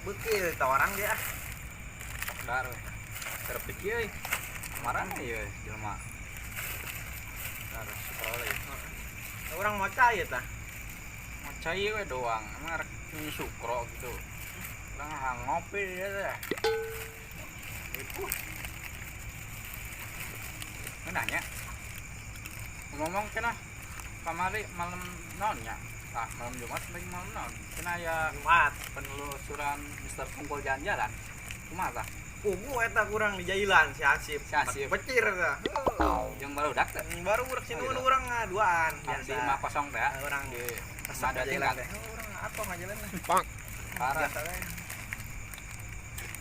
Bekil tau orang dia. Dar. Terpikir euy. Marana ya jelema. Dar scroll ya. Orang mau cai tah. Mau cai we doang. Emang rek sukro gitu. Urang ngopi ya teh. Itu. Nanya. Ngomong cenah kamari malam naonnya? Ah, malam Jumat lagi malam naon? Cenah ya Jumat. penelusuran Mister Kumpul Jalan-jalan. Kumaha tah? Kubu eta kurang di jailan si Asip. Si Asip. Pecir tah. Yang barudak teh. Baru urang sini Oh, iya. urang ngaduaan Di biasa. 50 teh. Orang Di resep ada jailan tingkat. teh. Urang apa ngajalan teh. Parah. Biasa teh.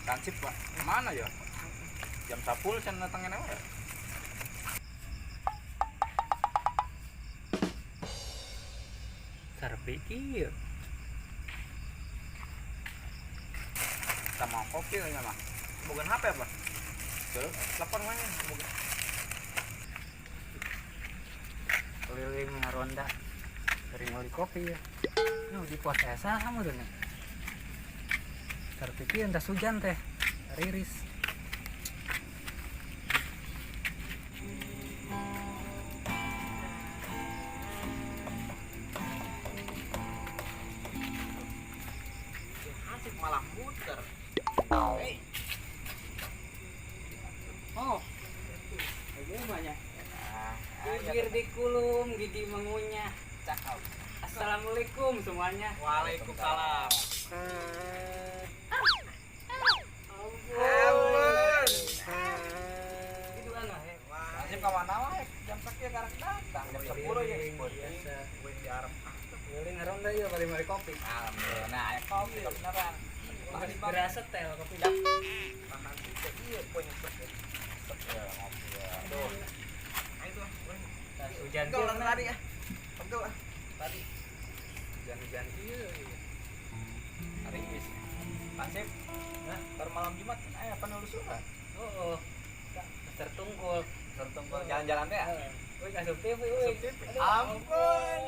Kansip, Pak. Mana ya? Jam 10 can datangin apa ya? Terpikir Kita mau kopi aja mah. Bukan HP apa? Tuh, Telepon mana? Bukan. keliling ronda dari ngoli kopi ya. Nuh di pos esa sama tuh nih. Terpikir entah hujan teh riris. Asip malah muter. Hey. Oh, ini banyak. Bibir dikulum, gigi mengunyah. cakap. Assalamualaikum semuanya. Waalaikumsalam. Ampun. Itu kan Kansip kawan wae jam sekieu karek datang jam 10 ya. Biasa. Wing di Arab. Keliling ronda ya balik mari kopi. Alhamdulillah. Nah, aya kopi beneran. Masih berasa tel kopi. Makan itu iya poin nyebut. Ya, ngopi ya. Aduh. Ayo tuh. Tas hujan Enggak orang tuh, tadi ya. Enggak ah. Tadi hujan-hujan ieu. Hari wis. Kansip. Nah, per malam Jumat kan aya penelusuran. Oh, tertungkul. Tertunggu jalan-jalan teh ya. Woi asup TV, woi. Ampun.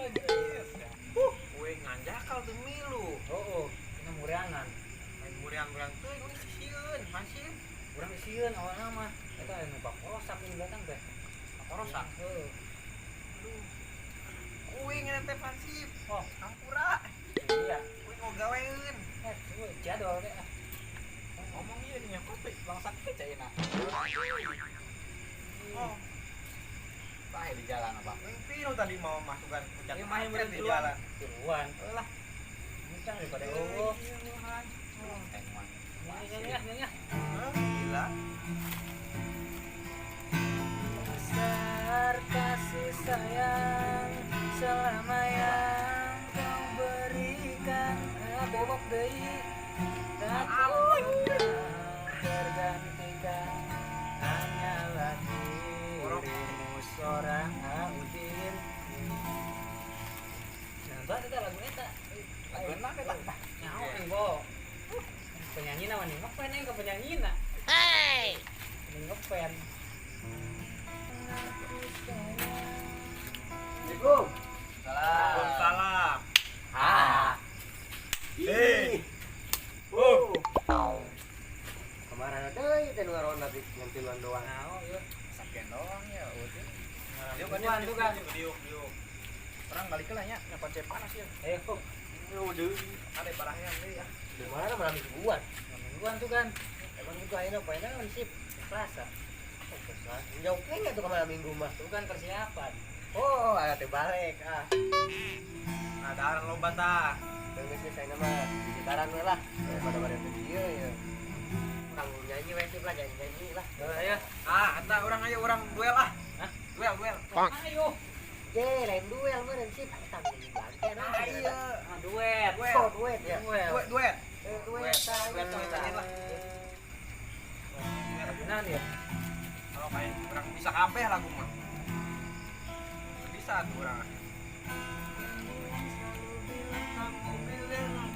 Wing nganjakal tuh milu. Oh, ini mureangan. Main muriang-muriang tuh udah sieun, masih. Urang sieun awalna mah. Eta anu pakosak ini datang teh. Korosak. Heeh. Wing teh pasif. Oh, Ampura. iya. Wing mau gaweun. Woi, jadol teh. Ngomong ieu nya kopi bangsa kecayna. Oh, Bae di jalan apa? wing pinu tadi mau masukkan puncak Iya, main macet di keluar. jalan. Tiruan. Lah, Muncang daripada oh. tengman. Nyanyi. Hah? Gila. Besar kasih sayang selama yang kau berikan. Bebok deui. Tak pernah tergantikan. Hanyalah dirimu seorang Audin. Nah, itu lagu eta. Lagu enak eta. Nyaho enggo. Penyanyi nama nih ngefan yang ke penyanyi na. Ini ngefan. Assalamualaikum. Waalaikumsalam. Ah. Kemarin deui teh nu ngaron tapi ngantilan doang. Nah, yuk. Sakian doang ya, udah. Yuk Buruan tuh kan. Yuk. Orang balik ke nya, nyapan cek panas ya. Kok Ada parahnya nih ya. Di mana malam mingguan? mingguan tuh kan. Emang itu ayeuna paenaon sip? Selasa. Oh, kesal. Jauh kayaknya tuh ke malam minggu mah. Itu kan persiapan. Oh, ada teh balik Ada aran lomba tah. Geus geus ayeuna mah di sekitaran we lah. Pada pada teh ieu ya. Kang nyanyi we sip lah, nyanyi lah. Ayo. Anta orang ayo orang duel ah. Hah? Duel. Ayo. Ye, lain duel meureun sip. Tang nyanyi bangke nah. Ayo. Duet. Oh, duet ya. Duet. Duet. Duet Duet tuh itannya lah. Nah nih. Kalau main orang bisa kabeh lagu mah. Bisa tuh orang. Aku bilang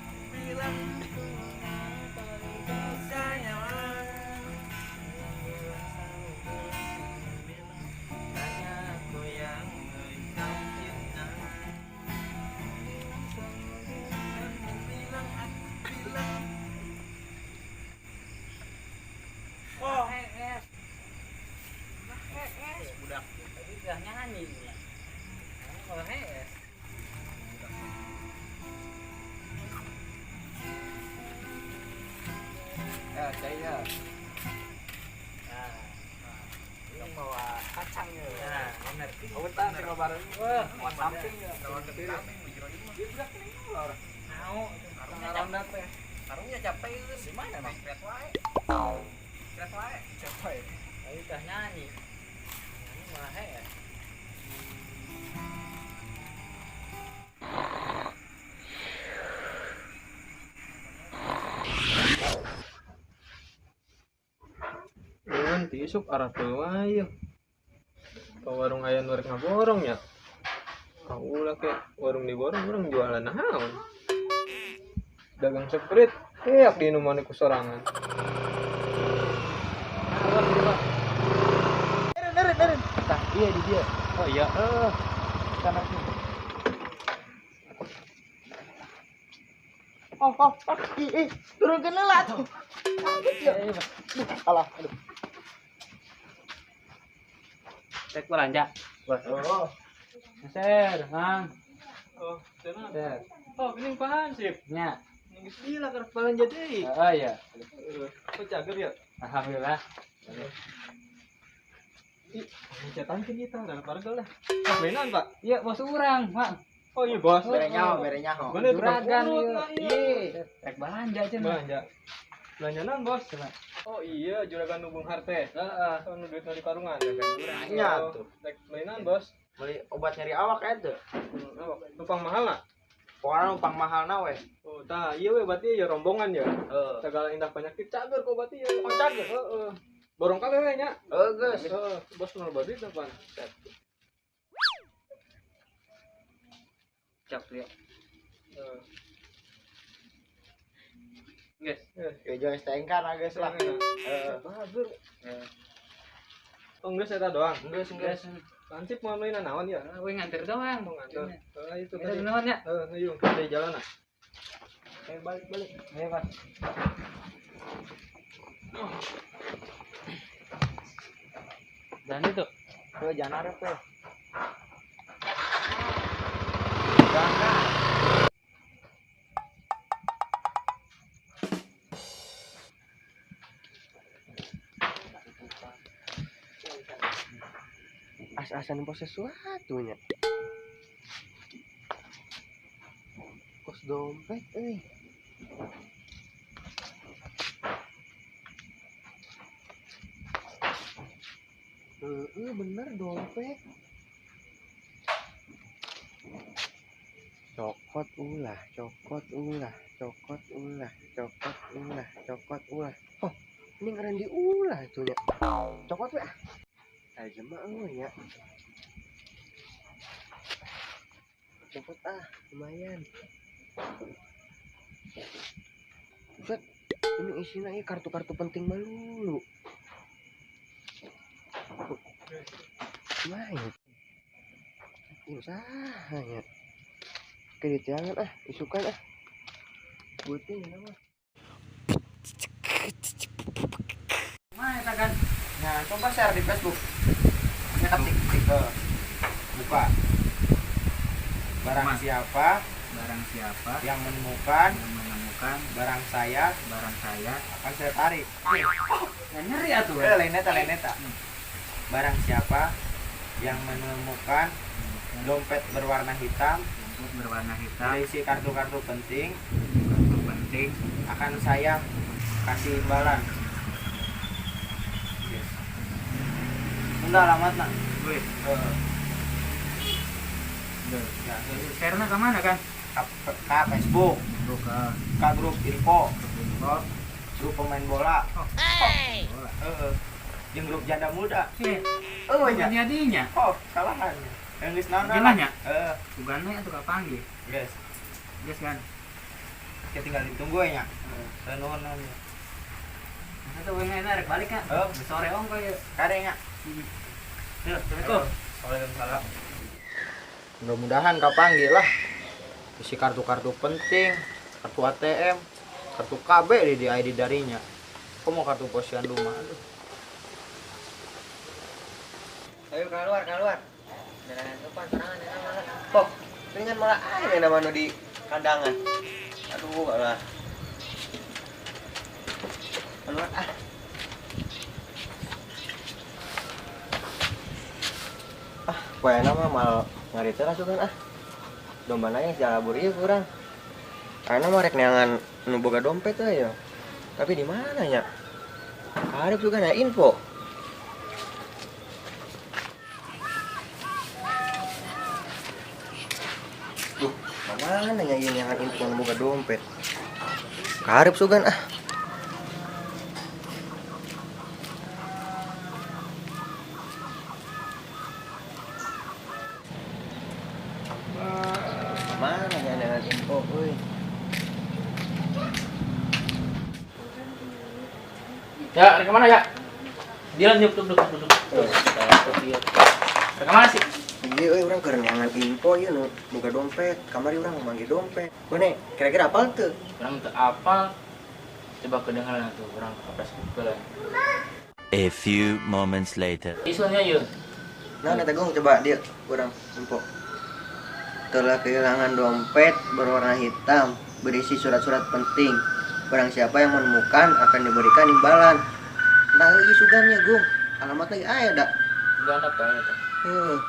aku yang engkau cinta. Aku bilang nyanyi malah hees. Ya, saya. Nah, Yang bawa kacang ya. nah bener. Oh, betul, tinggal bareng. Wah, Mau samping ya. Kalau ada kami bujur lima. Dia berak nih orang. mau Ronda teh. Sarungnya capek itu. Di mana emang? Kret wae. Kret wae. Siapa ya? tapi udah nyanyi malah hees. Jangan tisuk arah tuh ayo. Ke warung ayam warung ngaborong ya. Kau lah ke warung di borong orang jualan naon. Dagang seprit, kayak di numane ku sorangan. Neren. Tah, iya di dia. Oh iya, Sana sini. Oh, turunkan lelah tuh. Alah, aduh. Cek belanja Oh, ser mang oh, sana. ser Oh, ini pansip. nya Nggak gila karena kepala jadi. oh iya Kok cager ya? alhamdulillah. Ih, cetan kita dan pargal lah. Ah, mainan, Pak. Iya bos urang mak Oh iya, Bos. berenya. Mana itu juragan Bang? iya cek belanja aja nih Belanja. Belanja naon, Bos? Oh iya, juragan nubung harte. heeh Oh, duit di karungan ya kan. Iya, Oh, tuh. rek mainan, Bos. Beli obat nyari awak itu. Numpang mahal nak? Pokoknya numpang mahal na weh. Oh, tah iya we berarti ya rombongan ya. Heeh. Segala indah penyakit cager kok berarti ya. Oh, cager? Heeh. Borong kali we nya. Geus. Heeh, Bos nol badit apaan? cek ya Heeh. guys Ya jangan stengkan geus lah. Heeh. Bagus. Oh, enggak saya doang. Geus. Lancip mau mainan naon ya? we nganter doang Mau ngantor. Itu kita tadi. beneran ya Ayo, dari jalan ah. Balik. iya pak dan itu Tuh jangan arep weh. As-asan pos sesuatunya. Kos dompet, bener dompet. Cokot ulah. Oh, ini ngeren diulah itu ya. Cokot ya. Aja mah ya. Cokot lumayan. Buset, ini isinya kartu-kartu penting melulu. Lumayan. Usahanya. Kredit jangan isukan buatnya nama. mana kan Nah, coba share di Facebook. Ketik buka. Barang siapa barang siapa yang menemukan yang menemukan barang saya barang saya akan saya tarik. yang nyeri atuh Leneta. Barang siapa yang menemukan dompet berwarna hitam untuk berwarna hitam berisi kartu-kartu penting kartu penting akan saya kasih imbalan. Yes. Enggak alamat nak. wih Ya, share ke mana kan ke Facebook, buka ke grup info, info grup pemain bola, bola yang grup janda muda. oh nya. jadinya Oh, salahan. Yang geus naon gimana lah. tuh panggil Guys, guys kan kita tinggal ditunggu ya. Nuhun naon. itu wengnya narik balik kan sore om kayak Kadenya. Assalamualaikum Waalaikumsalam. Mudah-mudahan kau panggil lah. Isi kartu-kartu penting, kartu ATM, kartu KB di ID darinya. Kok mau kartu posyandu mah? Aduh. Ayo keluar. Jangan depan serangan ya malah. Kok, dengan malah air nama nu di kandangan. Aduh, alah. Keluar ah. Poe nama mal ngarita lah sugan ah. Domba nanya jalabur ieu kurang. Karena mah rek neangan nu boga dompet teh ya. Tapi di mana nya? Karep juga na info. Duh, mana nya ieu neangan info nu boga dompet. Karep sugan ah. Mana nya neangan info euy. Ya, ke mana ya? Dia duduk. Ke mana sih? Iya, orang keur neangan info ieu nu boga dompet. Kamari urang memanggil dompet. Bone, kira-kira apal teu? Orang teu apal. Coba kedengaran tuh, orang kapres Google. A few moments later. Isunya yuk. Nah, eta gong coba dia urang info. Telah kehilangan dompet berwarna hitam berisi surat-surat penting. Barang siapa yang menemukan akan diberikan imbalan. Nah, lagi sugannya, Gong. Alamat lagi aya da. Enggak ada apa ya. Heuh.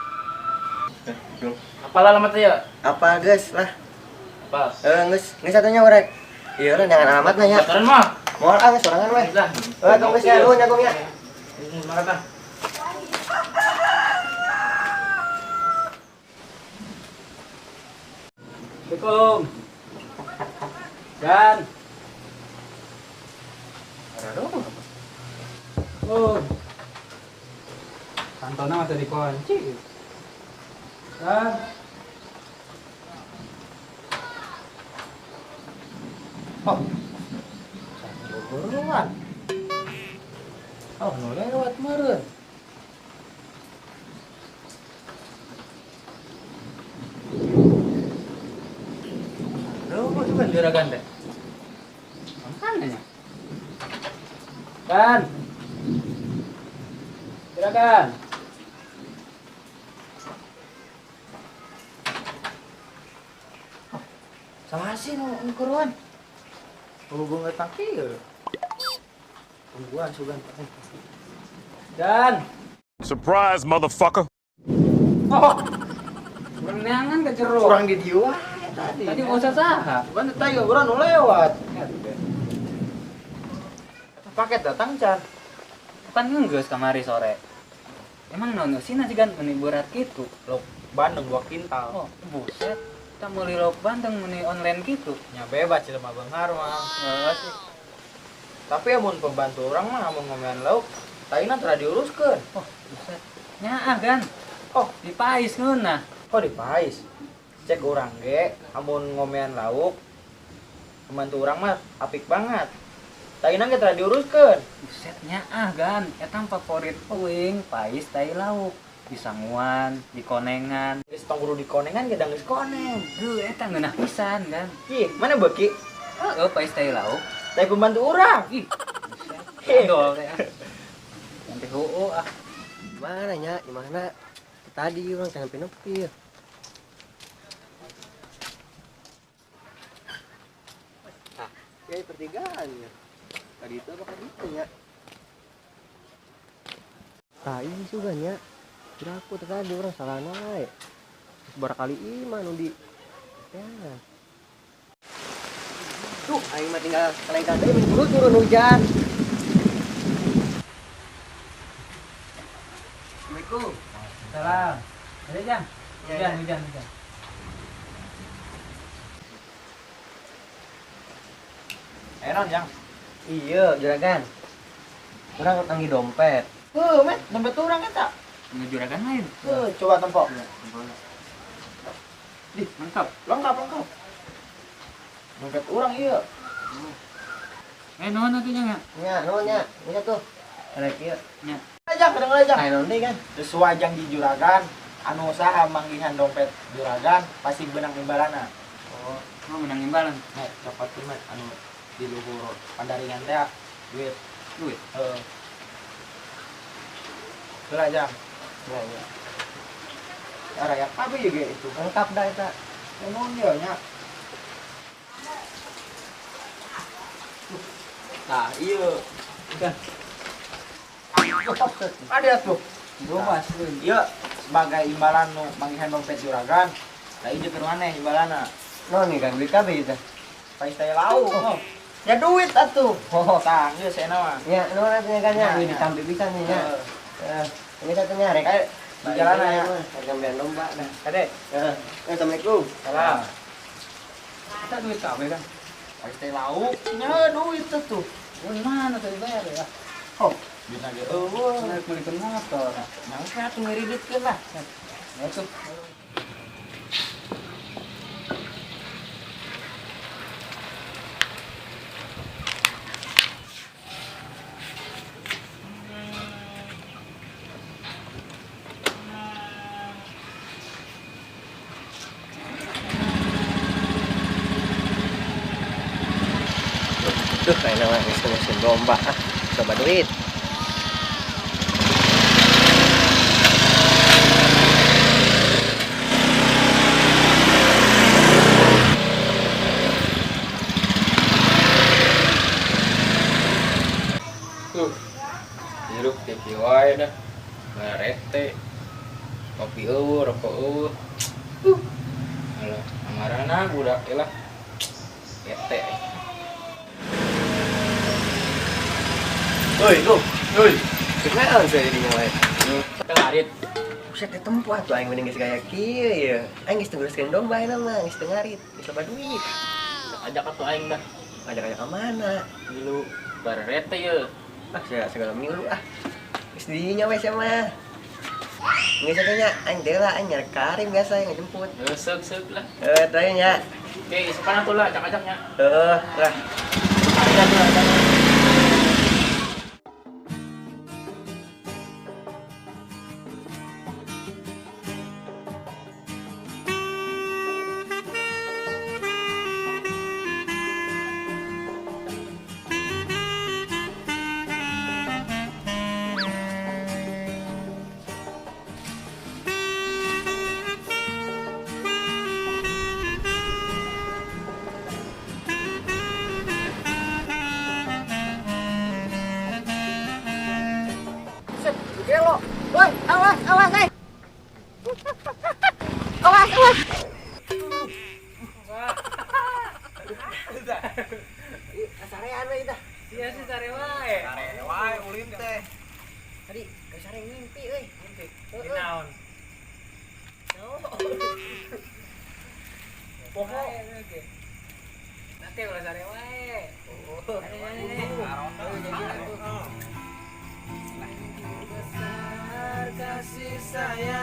Gong. Apa alamatnya ya? Apa, geus lah? Apa? Geus satunya urek. Ieu dengan alamatna nya. Turun mah. Moal ah geus sorangan we. Lah. Tong geus ya, nuhun ya, Gong ya. Semangat. Assalamualaikum. Dan. Aduh. Oh. Kantona mah tadi kunci. Dan. Oh. Buruan. Oh, nu lewat meureun. Aduh, kan juragan teh. Mana nya? Kan. Juragan. Sama sih nu ukuran. Hubung ngetang kieu. Tungguan sugan. Dan. Surprise, motherfucker. Oh. Berenangan ke jeruk. Kurang di dieu tadi. Tadi mau usah saha. Bukan tadi urang nu lewat. Paket datang can. Kan ngeunggeus kamari sore. Emang nono sih nasi kan meni berat gitu. Lok Bandung 2 kintal. Oh, buset. Kita meuli log Bandung meni online gitu. Nya bebas sih mah beunghar mah. Heeh sih. Tapi amun pembantu orang mah amun ngomean lauk, taina tara diuruskeun. Oh, buset. Nyaah kan. Oh, Dipais ngeunah. kok dipais? Cek urang ge, amun ngomean lauk, pembantu urang mah apik banget. Taina ge tara diuruskeun. Buset nyaah kan. Eta favorit euing pais tai lauk. Di sanguan, di konengan. Geus tong kudu dikonengan ge da geus koneng. Eta ngeunah pisan kan. Ih, mana beuki? Heeh, pais tai lauk. Tai pembantu urang. Ih. Dol teh. Nanti heueuh ah. Mana nya? Di mana? Tadi urang tengah nepi ya. Ah, ya pertigaan ya. Tadi itu apa gitu nya? Tah ini juga nya. Kira aku tadi orang salah naik. Barakali iman nu di. Ya. Tuh, aing mah tinggal kelengkan deui buru turun hujan. Assalamualaikum. Salam. Ada jang? Ya, Hujan. Enon yang. Iya, juragan. Urang nanggi dompet. Met, dompet urang eta. Ngejuragan lain. Coba tempok. Dih, mantap. Lengkap. Dompet urang ieu. Nuhun atuh nya. Nya, nuhun nya. Nya tuh. Rek ieu. Nya. Ajang kadang ajang. Nah, non deui kan. Sesuai jang di juragan, anu usaha manggihan dompet juragan pasti benang imbalana. Oh, mau menang imbalan. Nek copot teh anu di luhur pandaringan teh duit. Heeh. Heula jang. Ya, ya. Raya kabeh juga itu. Lengkap dah eta. Emang dia nya. Nah, iya. Udah. Ada tuh. Mas. Iya, sebagai imbalan nu manggihan dompet juragan. Da ieu keur maneh imbalana. No nih kan duit kabeh eta. Pai saya lauk. Ya duit atuh. Oh, tang, ieu saya mah. Ya, nu artinya kan ya Ya, duit ya. ditampi pisan nih ya. Ini katanya rek Kayak di jalan ya. Gambar domba dah. Kade. Assalamualaikum. Salam. Kita duit kabeh kan. Pai saya lauk. Nya duit tuh. Mana tadi bayar ya? Oh, duit lagi. Oh, naik belikan motor. Nyangka tuh ngeriditkeun lah. Ya tuh. Duh, kayak nama mesin domba. Coba duit. Hirup tiki wae dah. Barete. Kopi eueuh, rokok eueuh. Alah, amarana budak teh lah. Ete. Oi, lu. Oi. Kenal saya di wae. Tengarit. Buset ditempuh atuh aing mending geus gaya kieu ya. Aing geus tenguruskeun domba ayeuna mah, geus teu ngarit, geus loba duit. Ajak atuh aing dah. Ajak-ajak ka mana? Dulu barete ye. Ah, segala milu ah. Geus di dinya we sia mah. Geus atunya aing teh lah aing nyarek Karim biasa yang ngejemput. Seuk lah. Tanya nya. Oke, isupan atuh lah, ajak-ajaknya. Lah. Gelo. Woi, awas, eh. Awas. Asarean we tah. Iya sih sare wae. Sare wae ulin teh. Tadi geus sare ngimpi euy. Di naon? Poho. Nate ulah sare wae. Besar kasih sayang